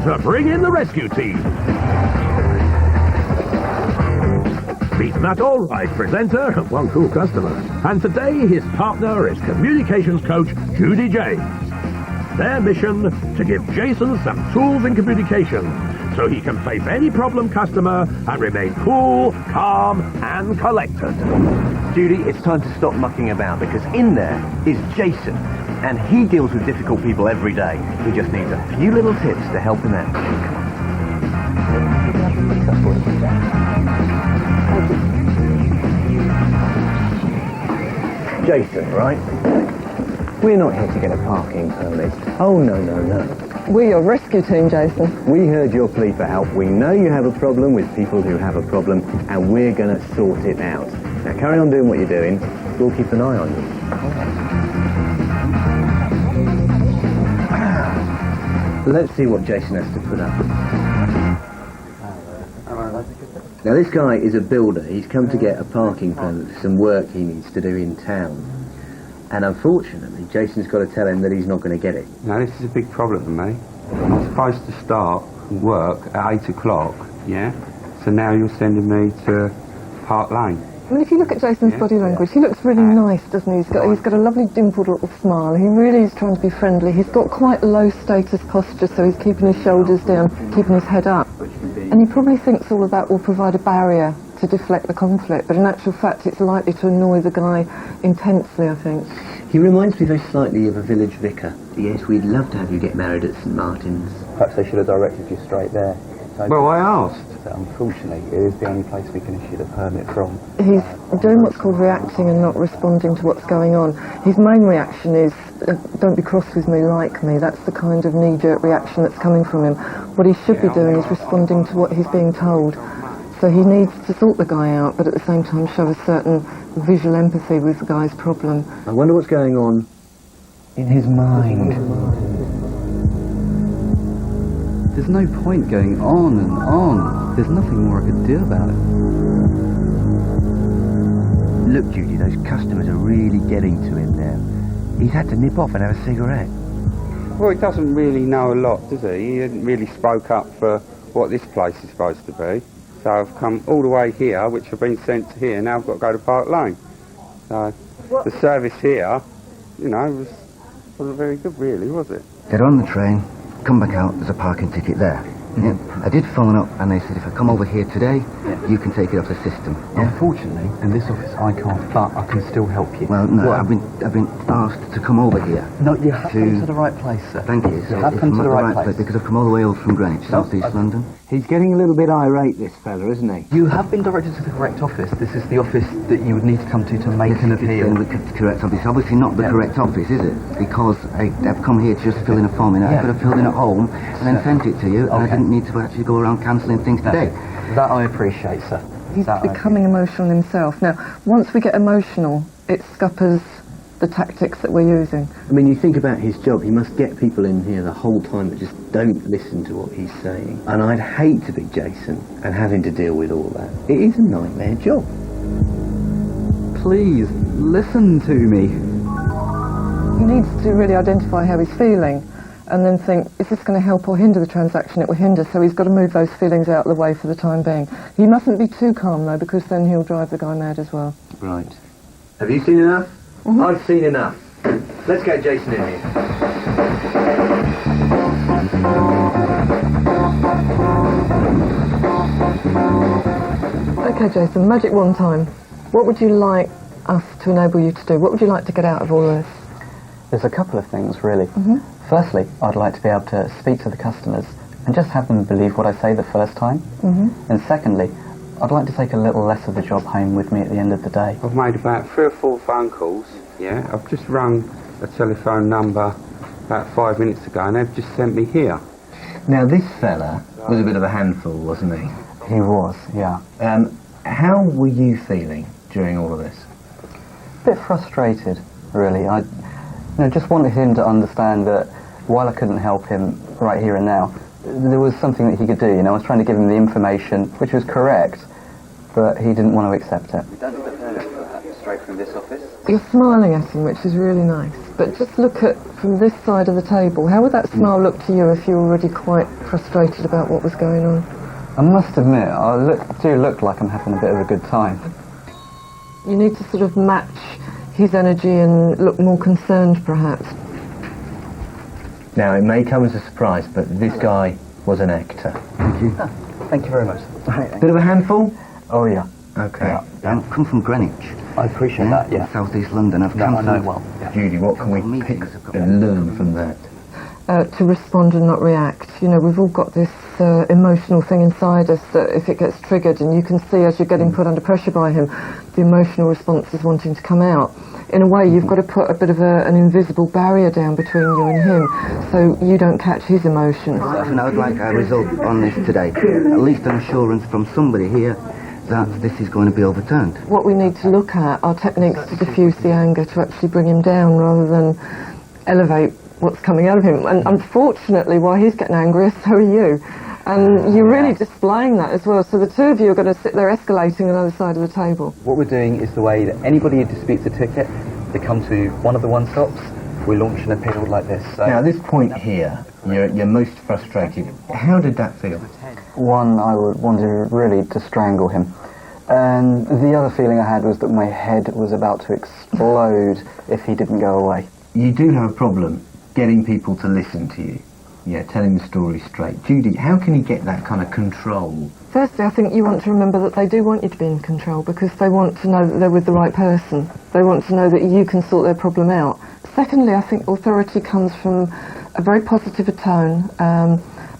to bring in the rescue team. Meet that all-right presenter, one cool customer. And today his partner is communications coach Judy James. Their mission, to give Jason some tools in communication so he can face any problem customer and remain cool, calm and collected. Judy, it's time to stop mucking about because in there is Jason and he deals with difficult people every day. He just needs a few little tips to help him out. Jason, right? We're not here to get a parking permit. Oh, no, no, no. We're your rescue team, Jason. We heard your plea for help. We know you have a problem with people who have a problem, and we're going to sort it out. Now, carry on doing what you're doing. We'll keep an eye on you. Let's see what Jason has to put up. Now, this guy is a builder. He's come to get a parking permit for some work he needs to do in town. And unfortunately, Jason's got to tell him that he's not going to get it. Now, this is a big problem for me. I'm supposed to start work at 8 o'clock, yeah? So now you're sending me to Park Lane. I mean, if you look at Jason's body language, he looks really nice, doesn't he? He's got a lovely dimpled little smile. He really is trying to be friendly. He's got quite low status posture, so he's keeping his shoulders down, keeping his head up. And he probably thinks all of that will provide a barrier to deflect the conflict, but in actual fact it's likely to annoy the guy intensely, I think. He reminds me very slightly of a village vicar. Yes, we'd love to have you get married at St Martin's. Perhaps they should have directed you straight there. Well, I asked. Unfortunately, it is the only place we can issue the permit from. He's doing what's called reacting and not responding to what's going on. His main reaction is, don't be cross with me, like me. That's the kind of knee-jerk reaction that's coming from him. What he should be doing is responding to what he's being told. So he needs to sort the guy out, but at the same time show a certain visual empathy with the guy's problem. I wonder what's going on in his mind. There's no point going on and on. There's nothing more I could do about it. Look, Judy, those customers are really getting to him now. He's had to nip off and have a cigarette. Well, he doesn't really know a lot, does he? He hasn't really spoke up for what this place is supposed to be. So I've come all the way here, which I've been sent to here. Now I've got to go to Park Lane. So the service here, you know, wasn't very good, really, was it? Get on the train, come back out, there's a parking ticket there. Yeah. I did phone up and they said if I come over here today, you can take it off the system. Yeah? Unfortunately, in this office I can't, but I can still help you. Well, no, I've been asked to come over here. No, you have come to the right place, sir. Thank you. You have come to the right place. Because I've come all the way over from Greenwich, South East London. He's getting a little bit irate, this fella, isn't he? You have been directed to the correct office. This is the office that you would need to come to make an appeal. The correct office. Obviously not the correct office, is it? Because I've come here to just fill in a form. I could have filled in at home and then sent it to you, and I didn't need to actually go around cancelling things today. That I appreciate, sir. He's becoming emotional himself. Now, once we get emotional, it scuppers the tactics that we're using. I mean, you think about his job, he must get people in here the whole time that just don't listen to what he's saying. And I'd hate to be Jason and having to deal with all that. It is a nightmare job. Please, listen to me. He needs to really identify how he's feeling and then think, is this going to help or hinder the transaction? It will hinder, so he's got to move those feelings out of the way for the time being. He mustn't be too calm, though, because then he'll drive the guy mad as well. Right. Have you seen enough? Mm-hmm. I've seen enough. Let's get Jason in here. Okay, Jason, magic one time. What would you like us to enable you to do? What would you like to get out of all this? There's a couple of things, really. Firstly, I'd like to be able to speak to the customers and just have them believe what I say the first time. And secondly, I'd like to take a little less of the job home with me at the end of the day. I've made about 3 or 4 phone calls, yeah. I've just rung a telephone number about 5 minutes ago and they've just sent me here. Now, this fella was a bit of a handful, wasn't he? He was, yeah. How were you feeling during all of this? A bit frustrated, really. I just wanted him to understand that while I couldn't help him right here and now, there was something that he could do. I was trying to give him the information, which was correct, but he didn't want to accept it. Straight from this office? You're smiling at him, which is really nice. but just look at from this side of the table. How would that smile look to you if you were already quite frustrated about what was going on? I must admit, I do look like I'm having a bit of a good time. You need to sort of match his energy and look more concerned, perhaps. Now, it may come as a surprise, but this guy was an actor. Thank you. Thank you very much. Bit of a handful? Oh, yeah. Okay. Yeah. I've come from Greenwich. I appreciate that, yeah. South East London. I've No, I cancelled. know it well. Yeah. Judy, what can we pick and learn from that? To respond and not react. You know, we've all got this emotional thing inside us that if it gets triggered, and you can see as you're getting put under pressure by him, the emotional response is wanting to come out. In a way, you've got to put a bit of an invisible barrier down between you and him, so you don't catch his emotions. And I would like a result on this today. At least an assurance from somebody here that this is going to be overturned. What we need to look at are techniques to diffuse the anger, to actually bring him down rather than elevate what's coming out of him. And unfortunately, while he's getting angry, so are you. And you're really displaying that as well. So the two of you are going to sit there escalating on the other side of the table. What we're doing is the way that anybody who disputes a ticket, they come to one of the one-stops, we launch an appeal like this. So Now, at this point here, you're most frustrated. How did that feel? one, I would want to really to strangle him. And the other feeling I had was that my head was about to explode if he didn't go away. You do have a problem getting people to listen to you. Yeah, telling the story straight. Judy, how can you get that kind of control? Firstly, I think you want to remember that they do want you to be in control because they want to know that they're with the right person. They want to know that you can sort their problem out. Secondly, I think authority comes from a very positive tone,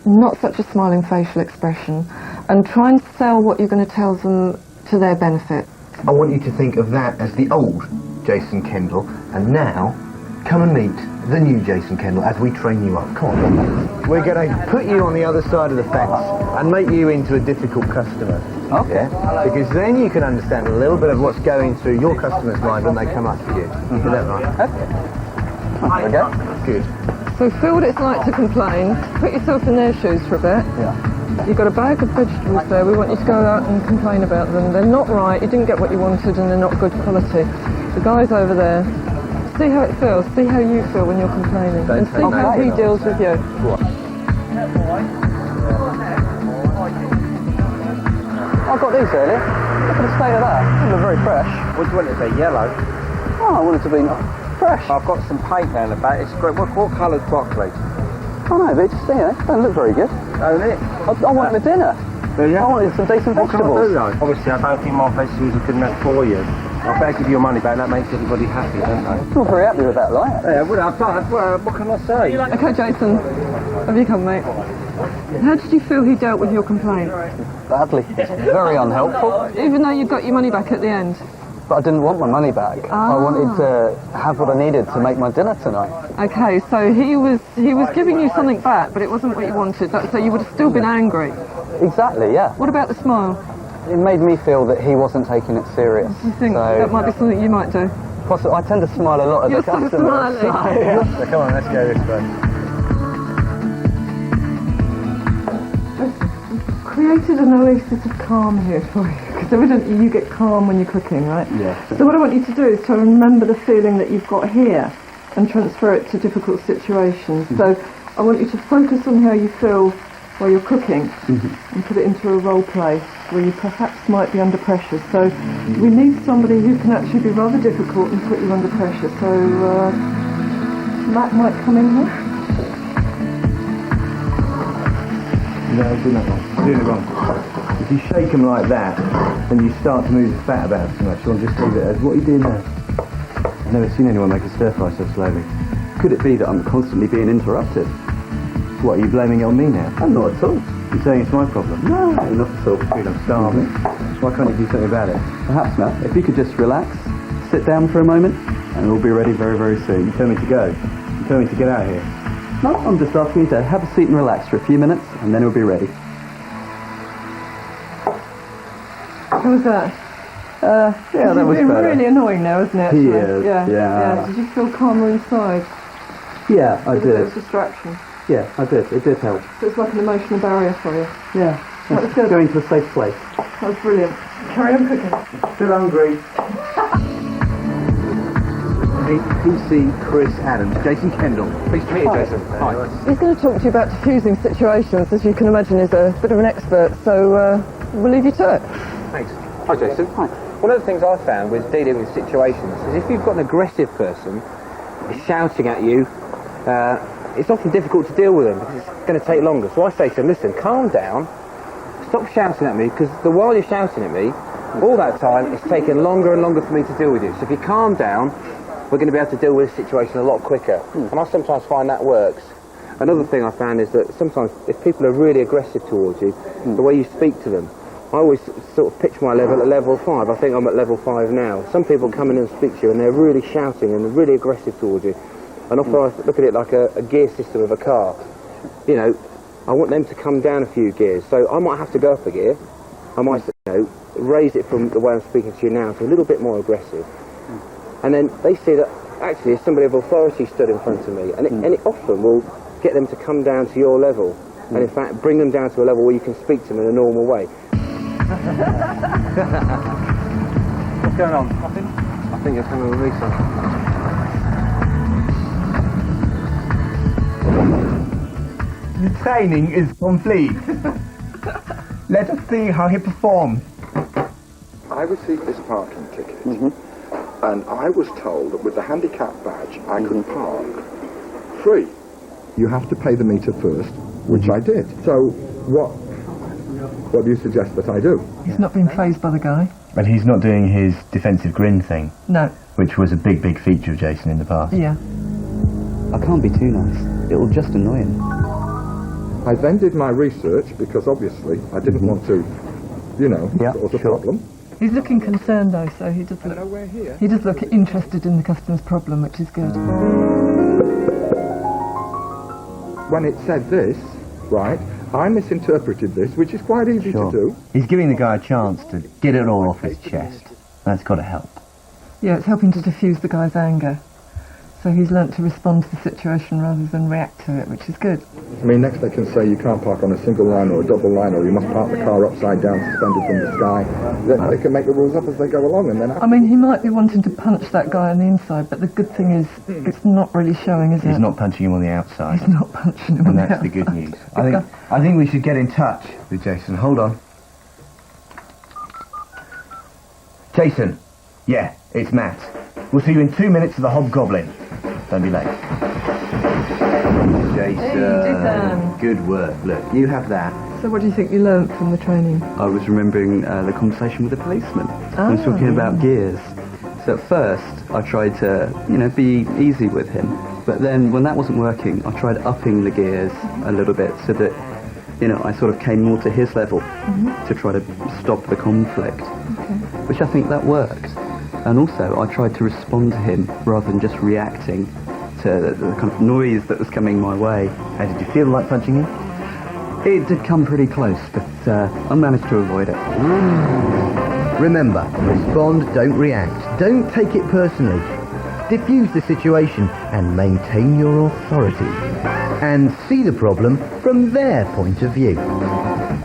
not such a smiling facial expression, and try and sell what you're going to tell them to their benefit. I want you to think of that as the old Jason Kendall, and now come and meet the new Jason Kendall as we train you up. Come on. We're going to put you on the other side of the fence and make you into a difficult customer. Okay. Yeah? Because then you can understand a little bit of what's going through your customer's mind when they come up to you. Is that right? There we go. Good. So feel what it's like to complain. Put yourself in their shoes for a bit. Yeah. You've got a bag of vegetables there. We want you to go out and complain about them. They're not right, you didn't get what you wanted, and they're not good quality. The guy's over there. See how it feels. See how you feel when you're complaining. And see how he deals with you. I got these earlier. Look at the state of that. They're very fresh. What do you want it to be? Yellow? Oh, I want it to be fresh. I've got some paint down the back. It's great. What coloured broccoli? Oh no, but it just, don't look very good. Oh, it? I want it for dinner. Do you? I wanted some decent What can I vegetables. do though? Obviously, I don't think my vegetables are good enough for you. I better give you your money back. That makes everybody happy, don't they? I'm not very happy with that, like. Yeah, well, I've done. Well, what can I say? Okay, Jason. Have you come, mate? How did you feel he dealt with your complaint? Badly. Very unhelpful. Even though you got your money back at the end? But I didn't want my money back. I wanted to have what I needed to make my dinner tonight. Okay, so he was giving you something back, but it wasn't what you wanted. So you would have still been angry. Exactly, yeah. What about the smile? It made me feel that he wasn't taking it serious. Do you think that might be something you might do? I tend to smile a lot at You're the so customers. smiling. So come on, let's go this way. Created an oasis of calm here for you, because evidently you get calm when you're cooking, right? Yeah. So what I want you to do is to remember the feeling that you've got here and transfer it to difficult situations. So I want you to focus on how you feel while you're cooking and put it into a role play where you perhaps might be under pressure. So we need somebody who can actually be rather difficult and put you under pressure. So Matt might come in here. No, do that wrong. Doing it wrong. If you shake them like that, and you start to move the fat about too much, you'll just leave it as, what are you doing there? I've never seen anyone make a stir fry so slowly. Could it be that I'm constantly being interrupted? What, are you blaming it on me now? I'm not at all. You're saying it's my problem? No, not at all. Good, I'm starving. Why can't you do something about it? Perhaps, Matt, if you could just relax, sit down for a moment, and we'll be ready very, very soon. You tell me to go. You tell me to get out of here. No, I'm just asking you to have a seat and relax for a few minutes, and then we'll be ready. How was that? Yeah, that was It's better. really annoying now, isn't it? He actually? is, Yeah. yeah. Did you feel calmer inside? Yeah, I A bit of did. distraction. Yeah, I did. It did help. So it's like an emotional barrier for you. Yeah. That was good. Going to a safe place. That was brilliant. Carry on cooking. Still hungry. meet PC Chris Adams, Jason Kendall. Pleased to meet you, Jason. Hi. He's going to talk to you about diffusing situations. As you can imagine, he's a bit of an expert, so we'll leave you to it. Thanks. Hi, Jason. Hi. One of the things I've found with dealing with situations is if you've got an aggressive person shouting at you, it's often difficult to deal with them because it's going to take longer. So I say to them, listen, calm down, stop shouting at me, because while you're shouting at me, all that time it's taking longer and longer for me to deal with you. So if you calm down, we're going to be able to deal with this situation a lot quicker. And I sometimes find that works. Another thing I found is that sometimes if people are really aggressive towards you, the way you speak to them, I always sort of pitch my level at level 5. I think I'm at level 5 now. Some people come in and speak to you and they're really shouting and really aggressive towards you. And often I look at it like a gear system of a car. You know, I want them to come down a few gears. So I might have to go up a gear. I might, raise it from the way I'm speaking to you now to a little bit more aggressive. And then they see that actually there's somebody of authority stood in front of me. And it often will get them to come down to your level. And in fact, bring them down to a level where you can speak to them in a normal way. What's going on? Nothing? I think it's coming with me, son. The training is complete. Let us see how he performs. I received this parking ticket, and I was told that with the handicap badge I could park free. You have to pay the meter first, which I did. So what do you suggest that I do? He's not been fazed by the guy. But he's not doing his defensive grin thing, No. which was a big feature of Jason in the past. Yeah. I can't be too nice. It'll just annoy him. I then did my research because obviously I didn't want to, cause a problem. He's looking concerned though, so he does look. We're here. He does look interested in the customer's problem, which is good. When it said this, right, I misinterpreted this, which is quite easy to do. He's giving the guy a chance to get it all off his chest. That's got to help. Yeah, it's helping to diffuse the guy's anger. So he's learnt to respond to the situation rather than react to it, which is good. I mean, next they can say you can't park on a single line or a double line, or you must park the car upside down, suspended from the sky. They can make the rules up as they go along, and then... I mean, he might be wanting to punch that guy on the inside, but the good thing is, it's not really showing, is it? He's not punching him on the outside. He's not punching him on And the that's the good news. I think we should get in touch with Jason. Hold on. Jason. Yeah, it's Matt. We'll see you in 2 minutes at the Hobgoblin. Don't be late. Jason. Good work. Look, you have that. So what do you think you learnt from the training? I was remembering the conversation with the policeman. I was talking about gears. So at first, I tried to, be easy with him. But then when that wasn't working, I tried upping the gears a little bit so that, I sort of came more to his level to try to stop the conflict. Which I think that worked. And also, I tried to respond to him rather than just reacting to the kind of noise that was coming my way. How did you feel like punching him? It did come pretty close, but I managed to avoid it. Remember, respond, don't react. Don't take it personally. Diffuse the situation and maintain your authority. And see the problem from their point of view.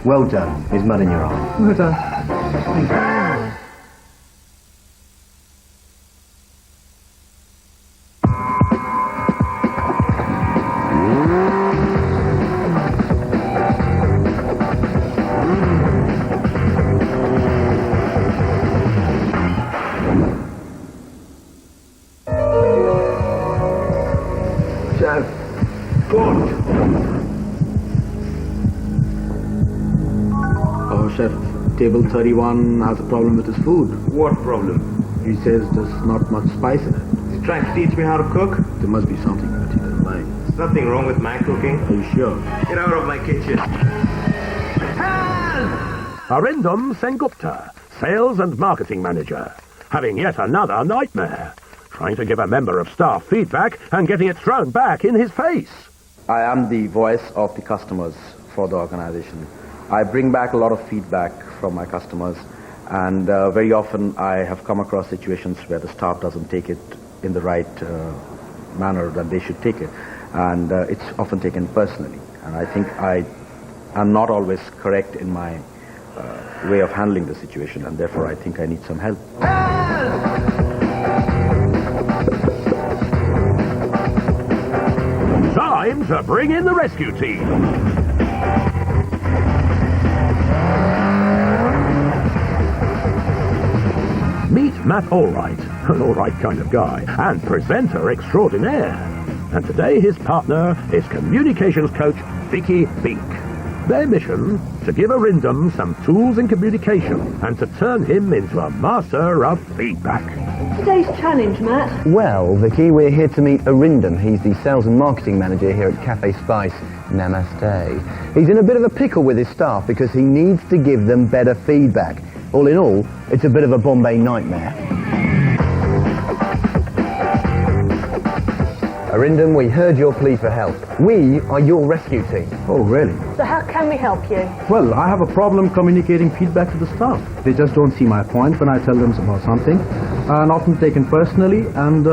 Well done. There's mud in your eye. Well done. Chef, table 31 has a problem with his food. What problem? He says there's not much spice in it. Is he trying to teach me how to cook? There must be something that he doesn't like. There's nothing wrong with my cooking. Are you sure? Get out of my kitchen. Arindam Sengupta, Sales and Marketing Manager, having yet another nightmare. Trying to give a member of staff feedback and getting it thrown back in his face. I am the voice of the customers for the organization. I bring back a lot of feedback from my customers, and very often I have come across situations where the staff doesn't take it in the right manner that they should take it, and it's often taken personally. And I think I am not always correct in my way of handling the situation, and therefore I think I need some help. time to bring in the rescue team. Meet Matt Allwright, an alright kind of guy, and presenter extraordinaire. And today his partner is communications coach Vicky Beak. Their mission, to give Arindam some tools in communication and to turn him into a master of feedback. Today's challenge, Matt. Well, Vicky, we're here to meet Arindam. He's the sales and marketing manager here at Cafe Spice. Namaste. He's in a bit of a pickle with his staff because he needs to give them better feedback. All in all, it's a bit of a Bombay nightmare. Arindam, we heard your plea for help. We are your rescue team. Oh, really? So how can we help you? Well, I have a problem communicating feedback to the staff. They just don't see my point when I tell them about something, and often taken personally, and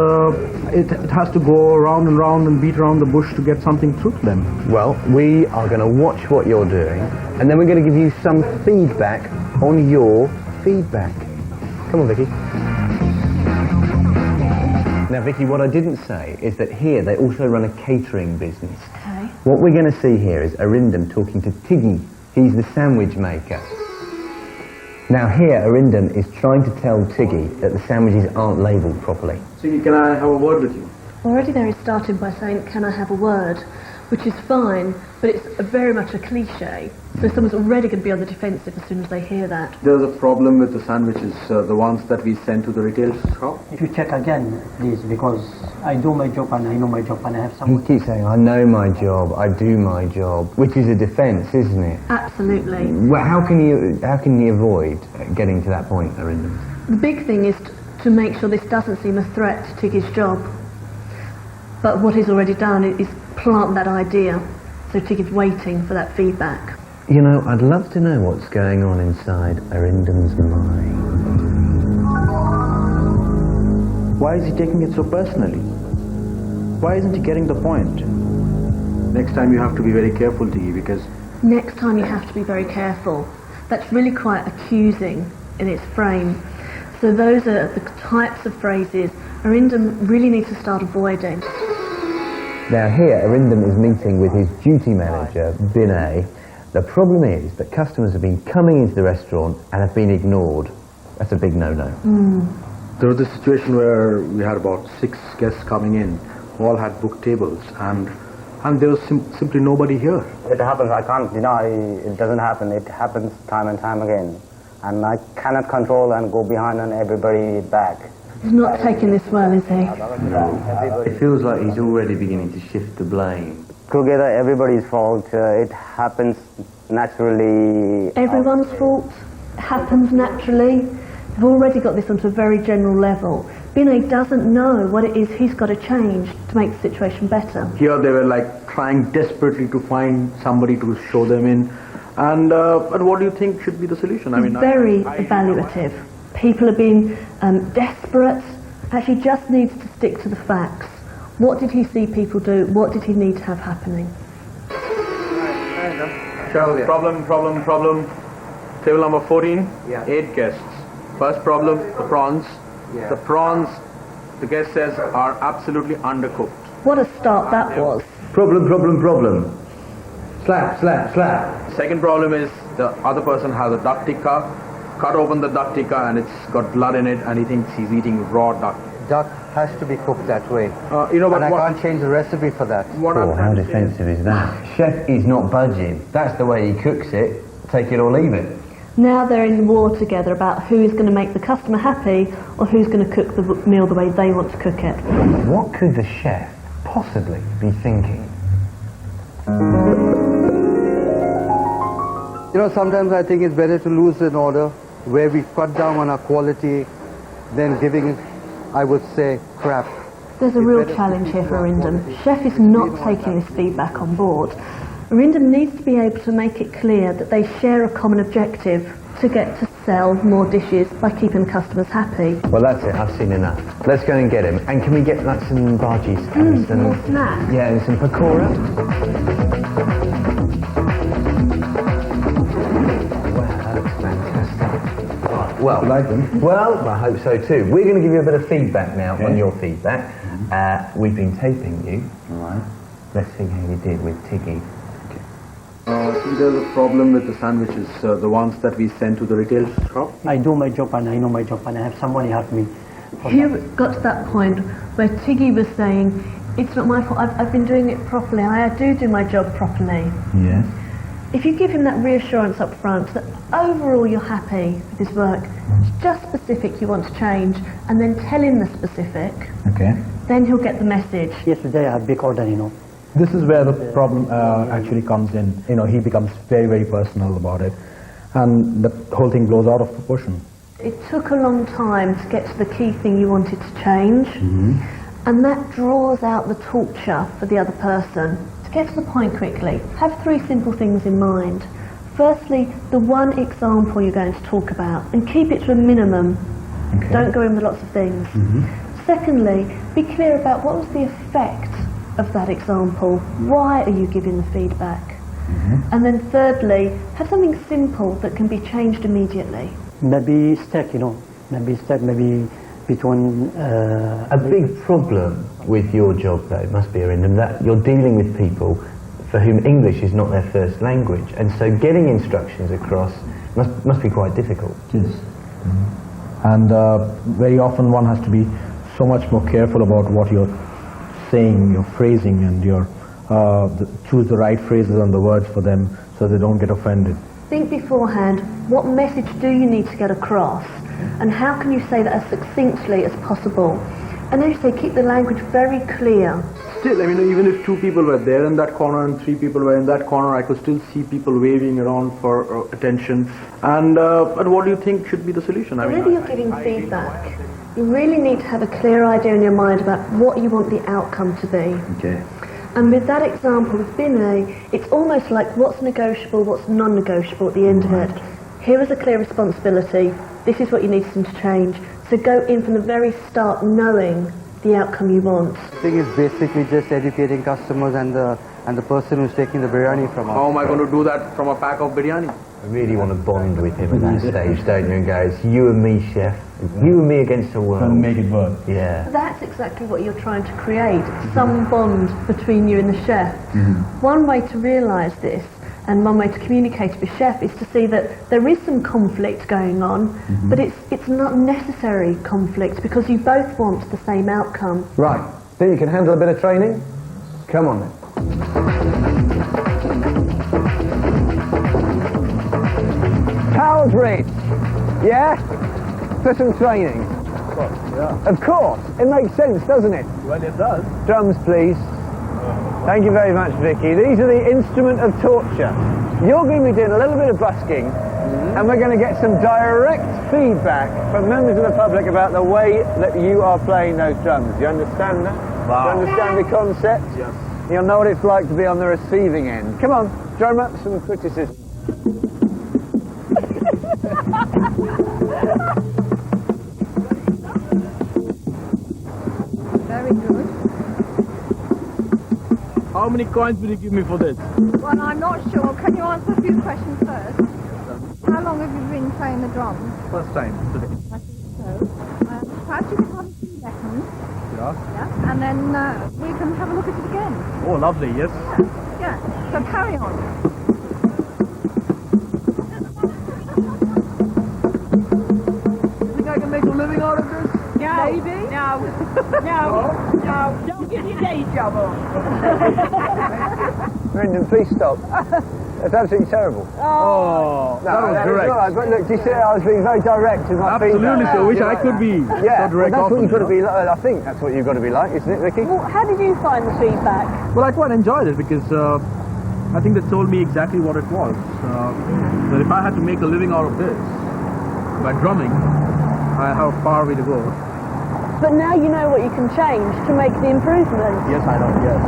it has to go round and round and beat around the bush to get something through to them. Well, we are going to watch what you're doing, and then we're going to give you some feedback on your feedback. Come on, Vicky. Now, Vicky, what I didn't say is that here they also run a catering business. Okay. What we're going to see here is Arindam talking to Tiggy. He's the sandwich maker. Now here, Arindam is trying to tell Tiggy that the sandwiches aren't labelled properly. Tiggy, can I have a word with you? Already there he started by saying, can I have a word? Which is fine, but it's very much a cliche. So someone's already going to be on the defensive as soon as they hear that. There's a problem with the sandwiches, the ones that we send to the retail shop. If you check again, please, because I do my job and I know my job and I have He someone. keeps saying, I know my job, I do my job, which is a defence, isn't it? Absolutely. Well, how can you avoid getting to that point, Arindam? The big thing is to make sure this doesn't seem a threat to Tiggy's job. But what he's already done is plant that idea. So Tiggy's waiting for that feedback. You know, I'd love to know what's going on inside Arindam's mind. Why is he taking it so personally? Why isn't he getting the point? Next time you have to be very careful, Tiggy, because... Next time you have to be very careful. That's really quite accusing in its frame. So those are the types of phrases Arindam really needs to start avoiding. Now here, Arindam is meeting with his duty manager, Binay. The problem is that customers have been coming into the restaurant and have been ignored. That's a big no-no. There was this situation where we had about 6 guests coming in, who all had booked tables, and there was simply nobody here. It happens, I can't deny it doesn't happen. It happens time and time again. And I cannot control and go behind on everybody back. He's not taking this well, is he? It feels like he's already beginning to shift the blame. Together, everybody's fault. It happens naturally. Everyone's fault. It happens naturally. We've already got this onto a very general level. Binay doesn't know what it is he's got to change to make the situation better. Here they were like trying desperately to find somebody to show them in. And what do you think should be the solution? I mean, very evaluative. People are being desperate. Actually just needs to stick to the facts. What did he see people do? What did he need to have happening? Problem. Table number 14, 8 guests. First problem, the prawns. The prawns, the guest says, are absolutely undercooked. What a start that was. Problem. Slap. Second problem is the other person has a duck tikka, cut open the duck tikka and it's got blood in it and he thinks he's eating raw duck. Duck has to be cooked that way. But I can't change the recipe for that. How defensive is that? Chef is not budging. That's the way he cooks it. Take it or leave it. Now they're in war together about who is going to make the customer happy or who's going to cook the meal the way they want to cook it. What could the chef possibly be thinking? You know, sometimes I think it's better to lose an order where we cut down on our quality than giving, I would say, crap. There's a real challenge here for Arindam. Chef is not taking this feedback on board. Arindam needs to be able to make it clear that they share a common objective to get to sell more dishes by keeping customers happy. Well, that's it. I've seen enough. Let's go and get him. And can we get like some bhajis? And some more snacks? Yeah, and some pakora. Wow, that looks fantastic. Right, well, like them? Well, I hope so too. We're going to give you a bit of feedback now on your feedback. We've been taping you. All right. let's see how you did with Tiggy. There's a problem with the sandwiches, the ones that we send to the retail shop. I do my job and I know my job and I have somebody help me. Here it got to that point where Tiggy was saying, it's not my fault, I've been doing it properly, I do my job properly. Yeah. If you give him that reassurance up front that overall you're happy with his work, it's just specific you want to change, and then tell him the specific, Okay. then he'll get the message. Yesterday I have big order, This is where the problem actually comes in. He becomes very, very personal about it, and the whole thing blows out of proportion. It took a long time to get to the key thing you wanted to change, and that draws out the torture for the other person. To get to the point quickly, have 3 simple things in mind. Firstly, the one example you're going to talk about, and keep it to a minimum. Okay. Don't go in with lots of things. Secondly, be clear about what was the effect of that example. Why are you giving the feedback? And then thirdly, have something simple that can be changed immediately. Maybe step, maybe between... A big problem with your job, though, must be, Arindam, that you're dealing with people for whom English is not their first language, and so getting instructions across must be quite difficult. It is. And very often one has to be so much more careful about what you're saying, your phrasing, and your choose the right phrases and the words for them so they don't get offended. Think beforehand, what message do you need to get across, and how can you say that as succinctly as possible? And as you say, keep the language very clear. Still, even if 2 people were there in that corner and 3 people were in that corner, I could still see people waving around for attention. And what do you think should be the solution? Whenever you're giving feedback, you really need to have a clear idea in your mind about what you want the outcome to be. Okay. And with that example with Binay, it's almost like what's negotiable, what's non-negotiable at the end of it. Here is a clear responsibility. This is what you need them to change. So go in from the very start knowing the outcome you want. I think it's basically just educating customers and the person who's taking the biryani from us. How am I going to do that from a pack of biryani? I really want to bond with him at that stage, don't you? And go, it's you and me, chef. You and me against the world. And make it work. Yeah. That's exactly what you're trying to create, some bond between you and the chef. One way to realise this, and one way to communicate with the chef, is to see that there is some conflict going on, but it's not necessary conflict, because you both want the same outcome. Right. Think you can handle a bit of training? Come on then. Towels race. Yeah? For some training. Of course. It makes sense, doesn't it? Well, it does. Drums, please. Thank you very much, Vicky. These are the instrument of torture. You're going to be doing a little bit of busking, and we're going to get some direct feedback from members of the public about the way that you are playing those drums. Do you understand that? Wow. Do you understand the concept? Yes. You'll know what it's like to be on the receiving end. Come on, drum up some criticism. Very good. How many coins will you give me for this? Well, I'm not sure. Can you answer a few questions first? How long have you been playing the drums? First time today. I think so. Perhaps you can have a few lessons. Yeah. Yeah. And then we can have a look at it again. Oh, lovely, yes. Yeah. So carry on. Think I can make a living out of this? No. Maybe. No. No. Don't give your day job on. Brendan, please stop. That's absolutely terrible. Oh, that was correct. Right, but look, do you see, I was being very direct with my Absolutely, feedback. so which I could be. Yeah, so direct well, that's what you've got to often, be like. I think that's what you've got to be like, isn't it, Vicky? Well, how did you find the feedback? Well, I quite enjoyed it because I think they told me exactly what it was. That if I had to make a living out of this by drumming, I have a far way to go. But now you know what you can change to make the improvements. Yes, I know, yes.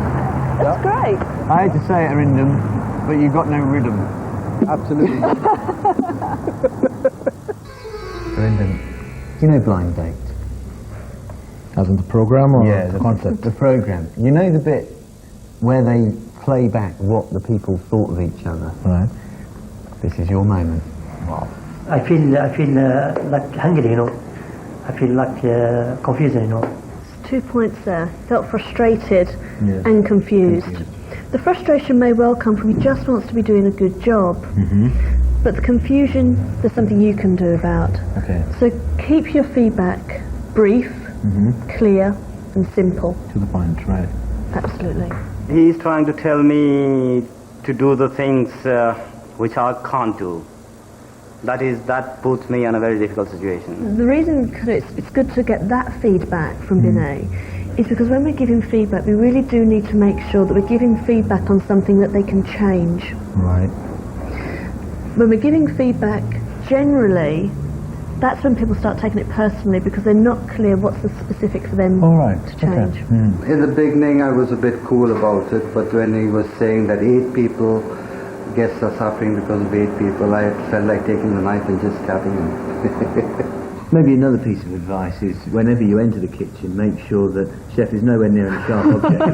That's great. I hate to say it, Arindam, but you've got no rhythm. Absolutely. Arindam, do you know Blind Date? As in the program or Yeah, the concept? The program. You know the bit where they play back what the people thought of each other? Right. This is your moment. Wow. I feel like hungry, I feel like confused, It's 2 points there. Felt frustrated and confused. The frustration may well come from he just wants to be doing a good job. But the confusion, there's something you can do about. Okay. So keep your feedback brief, clear and simple. To the point, right. Absolutely. He's trying to tell me to do the things which I can't do. That puts me in a very difficult situation. The reason it's good to get that feedback from Binay is because when we're giving feedback, we really do need to make sure that we're giving feedback on something that they can change. Right. When we're giving feedback, generally, that's when people start taking it personally because they're not clear what's the specific for them to change. In the beginning, I was a bit cool about it, but when he was saying that 8 people guests are suffering because of 8 people, I felt like taking the knife and just stabbing them. Maybe another piece of advice is whenever you enter the kitchen, make sure that chef is nowhere near any sharp objects.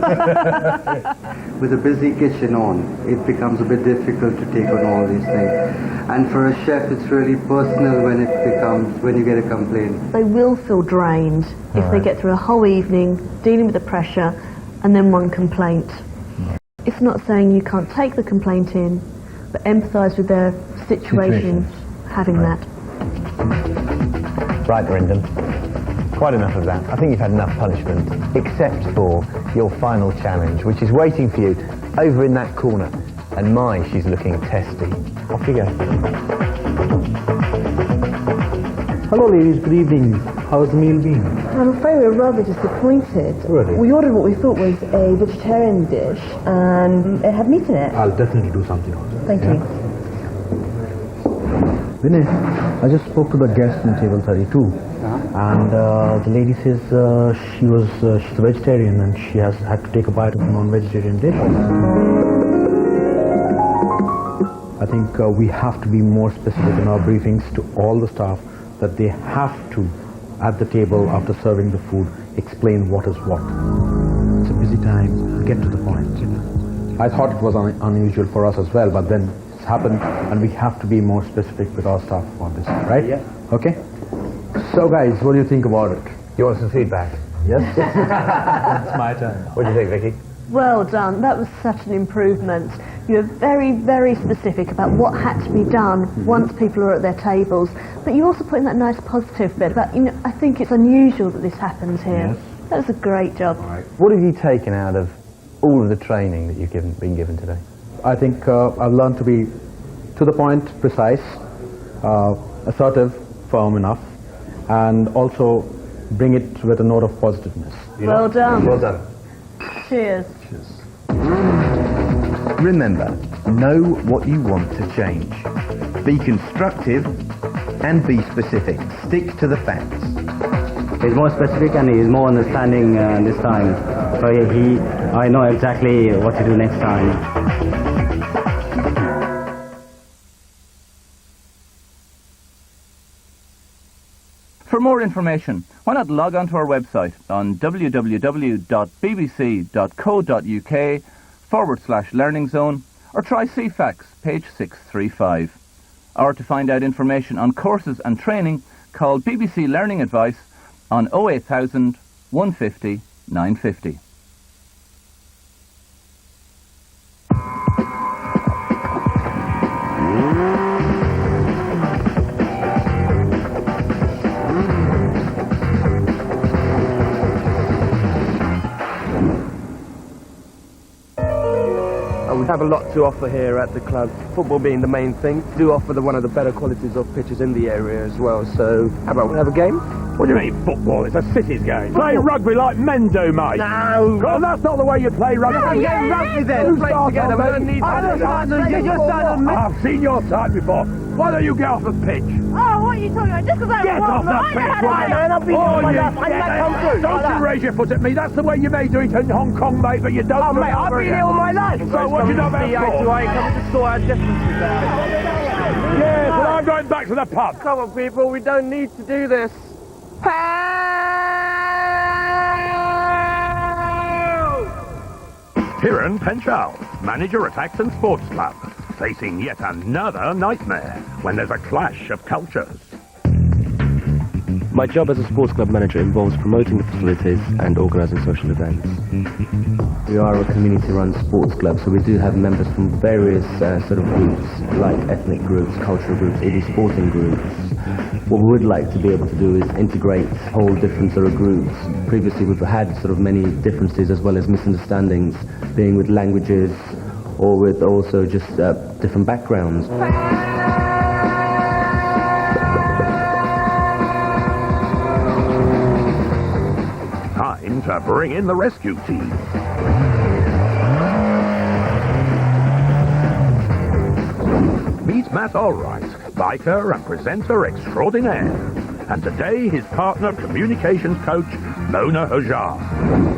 With a busy kitchen on, it becomes a bit difficult to take on all these things. And for a chef, it's really personal when you get a complaint. They will feel drained if they get through a whole evening dealing with the pressure and then one complaint. It's not saying you can't take the complaint in, but empathise with their situation, having that. Right, Brendan. Quite enough of that. I think you've had enough punishment, except for your final challenge, which is waiting for you over in that corner. And my, she's looking testy. Off you go. Hello ladies, good evening. How's the meal been? I'm afraid we're rather disappointed. Really? We ordered what we thought was a vegetarian dish, and it had meat in it. I'll definitely do something on it. Thank you. Vinay, I just spoke to the guest on table 32, and the lady says she's a vegetarian and she has had to take a bite of a non-vegetarian dish. I think we have to be more specific in our briefings to all the staff that they have to, at the table after serving the food, explain what is what. It's a busy time, get to the point. I thought it was unusual for us as well, but then it's happened and we have to be more specific with our staff about this, right? Yeah. Okay? So guys, what do you think about it? You want some feedback? Yes? It's my turn. What do you think, Vicky? Well done. That was such an improvement. You were very, very specific about what had to be done once people are at their tables. But you also put in that nice positive bit about, I think it's unusual that this happens here. Yes. That was a great job. Right. What have you taken out of all of the training that you've been given today? I think I've learned to be to the point, precise, assertive, firm enough, and also bring it with a note of positiveness. Well done. Well done. Cheers. Remember, know what you want to change. Be constructive and be specific. Stick to the facts. He's more specific and he's more understanding this time. So I know exactly what to do next time. For more information, why not log on to our website on www.bbc.co.uk/learning zone or try CFAX, page 635. Or to find out information on courses and training, call BBC Learning Advice on 08000 150 950. We have a lot to offer here at the club, football being the main thing. We do offer one of the better qualities of pitches in the area as well, so how about we have a game? What do you mean football? It's a city's game. Play rugby like men do, mate. No. Well, that's not the way you play rugby. No, yeah, rugby then. Play together, man. I've seen your side before. Why don't you get off the pitch? Oh, what are you talking about? Just because I Get off the pitch, woman! Don't you raise your foot at me. That's the way you may do it in Hong Kong, mate, but you don't. Oh, mate, I've been here all my life. So what you know about sport? I come to sort out differences there. Yes, well, I'm going back to the pub. Come on, people, we don't need to do this. Piran Penchal, manager at Acton Sports Club, facing yet another nightmare when there's a clash of cultures. My job as a sports club manager involves promoting the facilities and organising social events. We are a community-run sports club, so we do have members from various sort of groups, like ethnic groups, cultural groups, even sporting groups. What we would like to be able to do is integrate whole different sort of groups. Previously we've had sort of many differences as well as misunderstandings, being with languages or with also just different backgrounds. Time to bring in the rescue team. Meet Matt Allwright, biker and presenter extraordinaire. And today his partner, communications coach, Mona Hajar.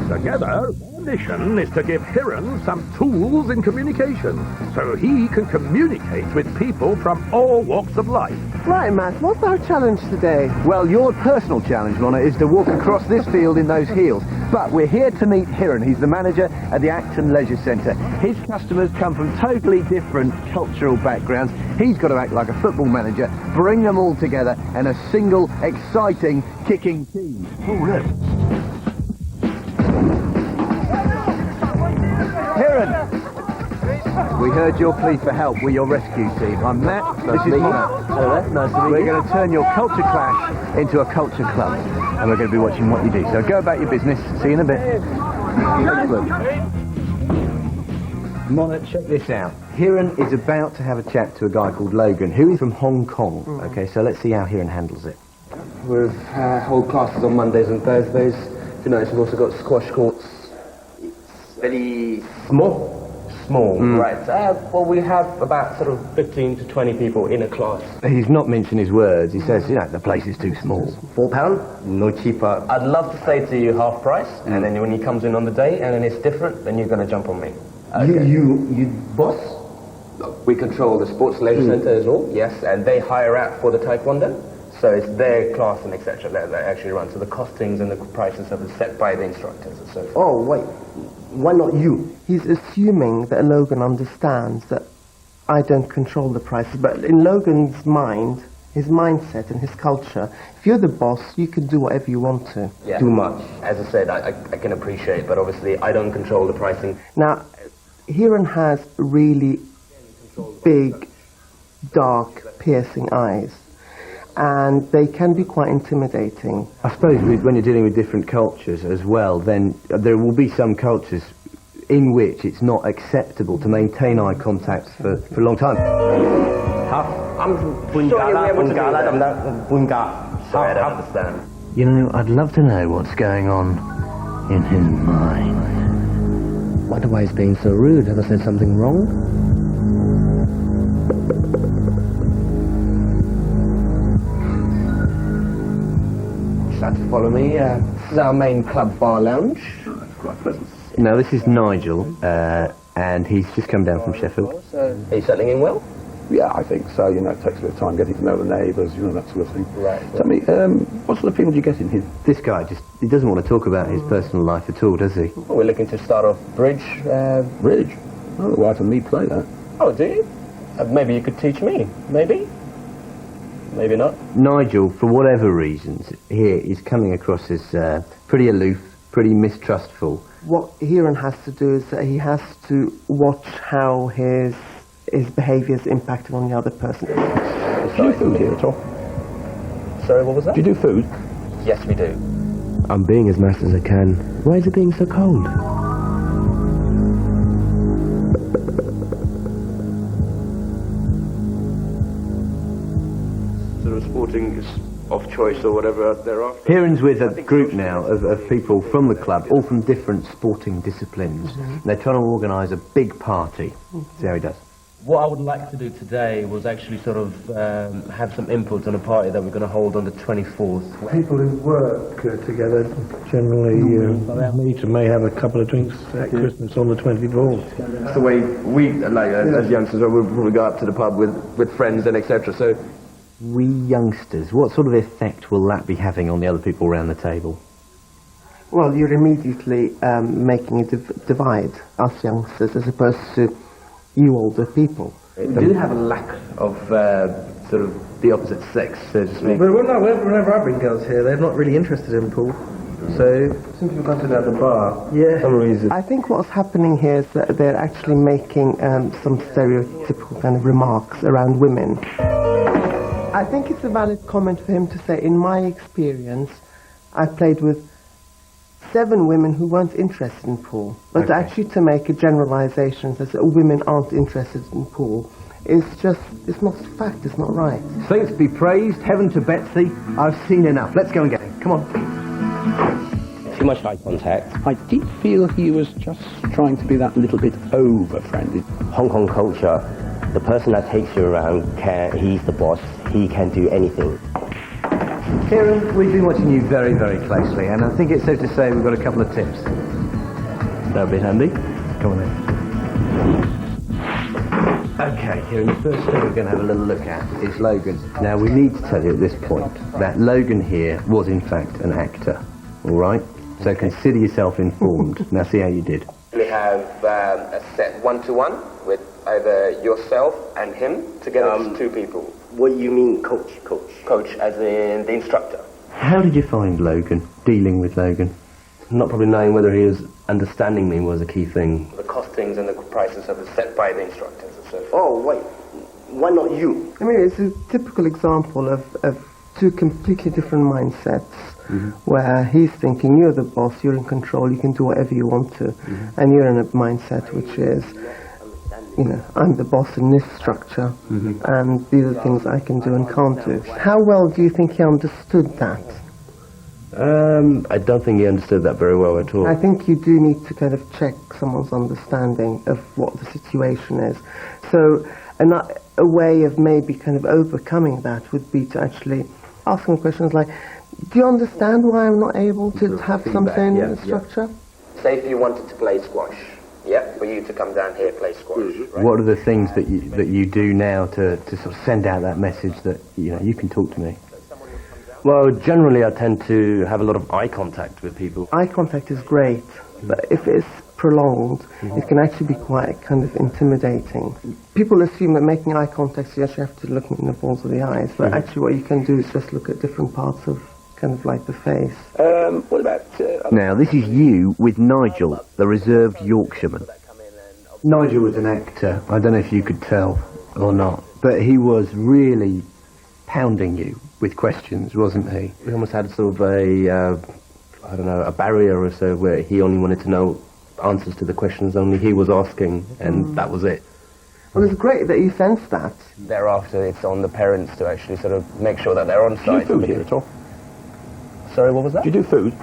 Together, their mission is to give Hiran some tools in communication so he can communicate with people from all walks of life. Right, Matt, what's our challenge today? Well, your personal challenge, Mona, is to walk across this field in those heels. But we're here to meet Hiran. He's the manager at the Acton Leisure Centre. His customers come from totally different cultural backgrounds. He's got to act like a football manager, bring them all together in a single, exciting, kicking team. Oh, look. Hiran! We heard your plea for help. We're your rescue team. I'm Matt. This is Mona. Hello there. Nice to meet you. We're going to turn your culture clash into a culture club. And we're going to be watching what you do. So go about your business. See you in a bit. Excellent. Mona, check this out. Hiran is about to have a chat to a guy called Logan, who is from Hong Kong. Okay, so let's see how Hiran handles it. We've hold classes on Mondays and Thursdays. You notice we've also got squash courts. It's very small. Right. Well, we have about sort of 15 to 20 people in a class. He's not mentioned his words. He says, you know, the place is too small. £4? No cheaper. I'd love to say to you half price, and then when he comes in on the day and then it's different, then you're going to jump on me. Okay. You boss? We control the sports leisure centre as well, yes, and they hire out for the taekwondo. So it's their class and etc. that actually run. So the costings and the prices are set by the instructors and so forth. Oh, wait. Why not you? He's assuming that Logan understands that I don't control the prices. But in Logan's mind, his mindset and his culture, if you're the boss, you can do whatever you want to. Yeah. Too much. As I said, I can appreciate, but obviously I don't control the pricing. Now, Hiran has really big, dark, piercing eyes. And they can be quite intimidating. I suppose when you're dealing with different cultures as well, then there will be some cultures in which it's not acceptable to maintain eye contact for a long time. I'm sorry, I don't understand. You know, I'd love to know what's going on in his mind. Wonder why he's being so rude. Have I said something wrong? To follow me. This is our main club bar lounge. Quite pleasant. Now, this is Nigel, and he's just come down from Sheffield. Are you settling in well? Yeah, I think so. You know, it takes a bit of time getting to know the neighbours, you know, that sort of thing. Right. Tell me, what sort of people do you get in here? This guy he doesn't want to talk about his personal life at all, does he? Well, we're looking to start off bridge. Bridge? Oh, the wife and me play that. Oh, do you? Maybe you could teach me. Maybe? Maybe not. Nigel, for whatever reasons, here is coming across as pretty aloof, pretty mistrustful. What Hiran has to do is that he has to watch how his behaviour is impacting on the other person. Do you do food here at all? Sorry, what was that? Do you do food? Yes, we do. I'm being as nice as I can. Why is it being so cold? Sporting of choice or whatever thereafter. Hiran's with a group now of people from the club, all from different sporting disciplines. They're trying to organise a big party. See how he does. What I would like to do today was actually sort of have some input on a party that we're going to hold on the 24th. People who work together generally meet and may have a couple of drinks at Christmas on the 24th. That's the way we, like as youngsters, we'll probably go up to the pub with friends and etc. So. We youngsters, what sort of effect will that be having on the other people around the table? Well, you're immediately making a divide, us youngsters, as opposed to you older people. We do have a lack of sort of the opposite sex, so to speak. But whenever I bring girls here, they're not really interested in pool. So, since we've got it at the bar, yeah. some reason. I think what's happening here is that they're actually making some stereotypical kind of remarks around women. I think it's a valid comment for him to say, in my experience, I played with 7 women who weren't interested in pool. But actually to make a generalization that women aren't interested in pool is just, it's not fact, it's not right. Saints be praised, heaven to Betsy. I've seen enough. Let's go and get him. Come on. Too much eye contact. I did feel he was just trying to be that little bit over-friendly. Hong Kong culture, the person that takes you around, he's the boss, he can do anything. Kieran, we've been watching you very, very closely, and I think it's safe to say we've got a couple of tips. That'll be handy. Come on in. Okay, Kieran, the first thing we're going to have a little look at is Logan. Now, we need to tell you at this point that Logan here was, in fact, an actor, all right? So consider yourself informed. Now, see how you did. We have a set 1-to-1 with either yourself and him together as 2 people. What do you mean, coach? Coach, as in the instructor. How did you find Logan, dealing with Logan? Not probably knowing whether he was understanding me was a key thing. The costings and the prices are set by the instructors and so forth. Oh, wait. Why not you? I mean, it's a typical example of 2 completely different mindsets. Where he's thinking, you're the boss, you're in control, you can do whatever you want to. And you're in a mindset which is, you know, I'm the boss in this structure, and these are the things I can do and can't do. How well do you think he understood that? I don't think he understood that very well at all. I think you do need to kind of check someone's understanding of what the situation is. So a way of maybe kind of overcoming that would be to actually ask him questions like, do you understand why I'm not able to have something in the structure? Say if you wanted to play squash, for you to come down here play squash. Right? What are the things that you do now to sort of send out that message that, you know, you can talk to me? Well, generally I tend to have a lot of eye contact with people. Eye contact is great, but if it's prolonged, it can actually be quite kind of intimidating. People assume that making eye contact, you actually have to look in the balls of the eyes, but actually what you can do is just look at different parts of kind of like the face. What about... Now, this is you with Nigel, the reserved Yorkshireman. Nigel was an actor. I don't know if you could tell or not, but he was really pounding you with questions, wasn't he? He almost had sort of a barrier or so where he only wanted to know answers to the questions only he was asking, and that was it. Well, it's great that you sensed that. Thereafter, it's on the parents to actually sort of make sure that they're on side. Do you do food here at all? Sorry, what was that? Do you do food?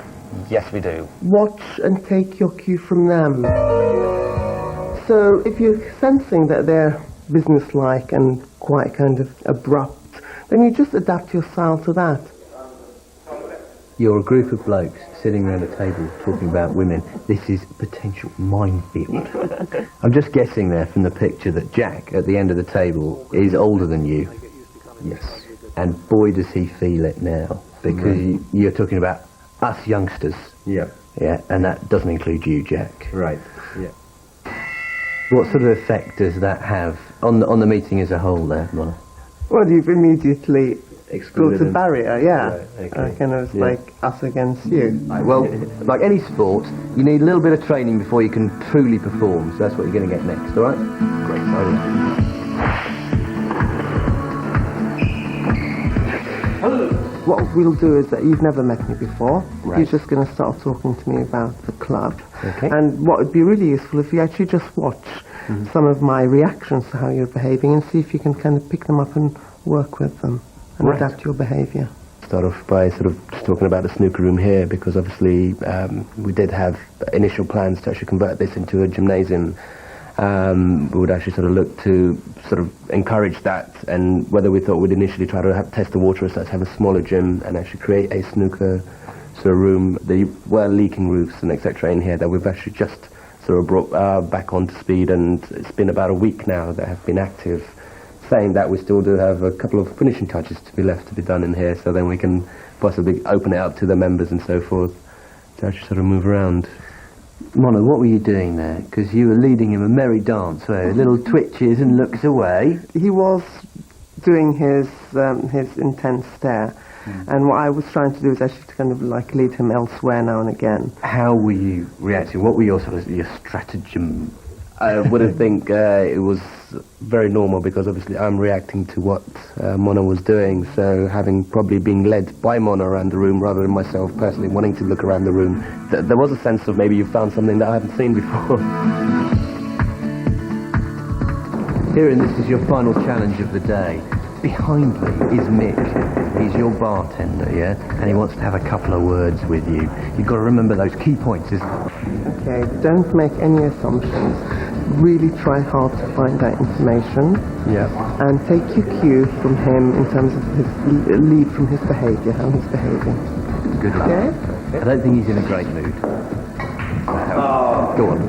Yes, we do. Watch and take your cue from them. So if you're sensing that they're businesslike and quite kind of abrupt, then you just adapt your style to that. You're a group of blokes sitting around a table talking about women. This is a potential minefield. I'm just guessing there from the picture that Jack, at the end of the table, is older than you. Yes. And boy, does he feel it now. Because you're talking about us youngsters. Yeah. Yeah, and that doesn't include you, Jack. Right, yeah. What sort of effect does that have on the meeting as a whole there, Mona? Well, you've immediately Excluded built a barrier, yeah. Right, okay. Kind of like us against you. Right, well, like any sport, you need a little bit of training before you can truly perform. So that's what you're going to get next, all right? Great. What we'll do is that you've never met me before. Right. You're just going to start talking to me about the club. Okay. And what would be really useful if you actually just watch some of my reactions to how you're behaving and see if you can kind of pick them up and work with them and adapt your behaviour. Start off by sort of just talking about the snooker room here, because obviously we did have initial plans to actually convert this into a gymnasium. We would actually sort of look to sort of encourage that, and whether we thought we'd initially try to test the water as such, have a smaller gym and actually create a snooker sort of room. There were leaking roofs and etc. in here that we've actually just sort of brought back onto speed, and it's been about a week now that have been active. Saying that, we still do have a couple of finishing touches to be left to be done in here, so then we can possibly open it up to the members and so forth to actually sort of move around. Mona, what were you doing there? Because you were leading him a merry dance where little twitches and looks away. He was doing his intense stare. And what I was trying to do is actually to kind of like lead him elsewhere now and again. How were you reacting? What were your sort of your stratagem? I wouldn't think it was very normal, because obviously I'm reacting to what Mona was doing, so having probably been led by Mona around the room rather than myself personally wanting to look around the room, there was a sense of maybe you found something that I hadn't seen before. Kieran, this is your final challenge of the day. Behind me is Mick. He's your bartender, yeah? And he wants to have a couple of words with you. You've got to remember those key points. Okay, don't make any assumptions. Really try hard to find out information. Yeah. And take your cue from him in terms of his lead from his behaviour, how he's behaving. Good luck. Okay? I don't think he's in a great mood. Go on.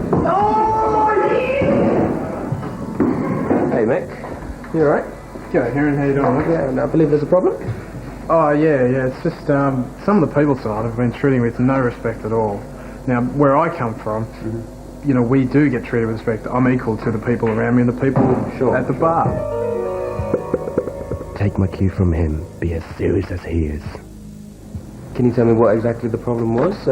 Hey Mick, you alright? Yeah, Kieran, how you doing? Yeah, and I believe there's a problem? Oh, yeah, it's just some of the people tonight have been treating me with no respect at all. Now, where I come from, you know, we do get treated with respect. I'm equal to the people around me and the people at the bar. Take my cue from him. Be as serious as he is. Can you tell me what exactly the problem was?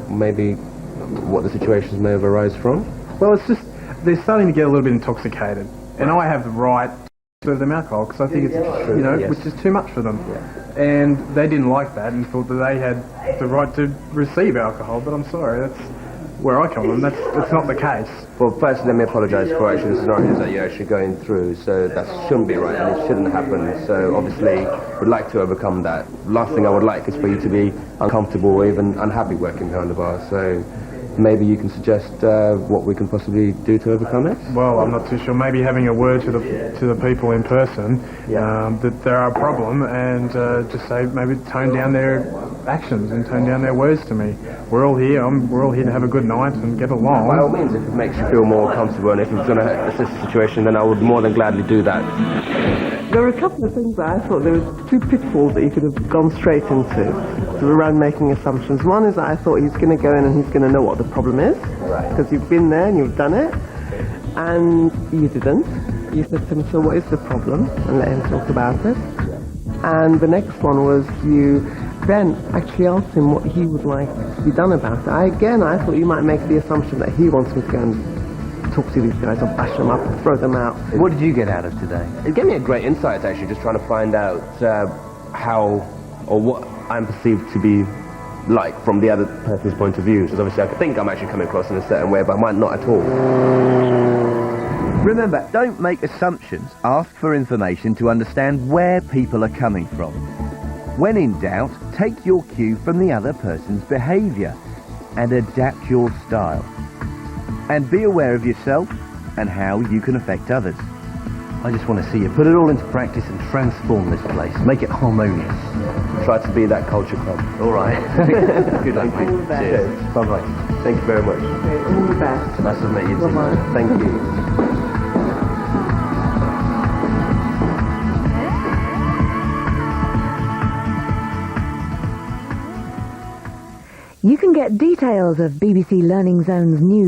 Maybe what the situations may have arisen from? Well, it's just, they're starting to get a little bit intoxicated. And I have the right to serve them alcohol, because I think it's, you know, which is too much for them. And they didn't like that and thought that they had the right to receive alcohol, but I'm sorry, that's where I come from. That's not the case. Well, first let me apologise for actually the scenarios that you're actually going through, so that shouldn't be right and it shouldn't happen. So obviously we'd like to overcome that. Last thing I would like is for you to be uncomfortable or even unhappy working behind the bar. So maybe you can suggest what we can possibly do to overcome it? Well, I'm not too sure. Maybe having a word to the people in person that there are a problem, and just say maybe tone down their actions and tone down their words to me. We're all here. We're all here to have a good night and get along. By all means, if it makes you feel more comfortable and if it's going to assist the situation, then I would more than gladly do that. There were a couple of things that I thought there was two pitfalls that you could have gone straight into around making assumptions. One is that I thought he's going to go in and he's going to know what the problem is, because you've been there and you've done it, and you didn't. You said to him, so what is the problem? And let him talk about it. And the next one was you then actually asked him what he would like to be done about it. I thought you might make the assumption that he wants me to go and talk to these guys or bash them up or throw them out. What did you get out of today? It gave me a great insight, actually, just trying to find out how or what I'm perceived to be like from the other person's point of view. Because obviously I think I'm actually coming across in a certain way, but I might not at all. Remember, don't make assumptions. Ask for information to understand where people are coming from. When in doubt, take your cue from the other person's behaviour and adapt your style. And be aware of yourself and how you can affect others. I just want to see you put it all into practice and transform this place. Make it harmonious. Try to be that culture club. All right. Good luck. All the best. Cheers. Bye-bye. Thank you very much. Okay, all the best. Nice to meet you too. Bye-bye. Thank you. You can get details of BBC Learning Zone's new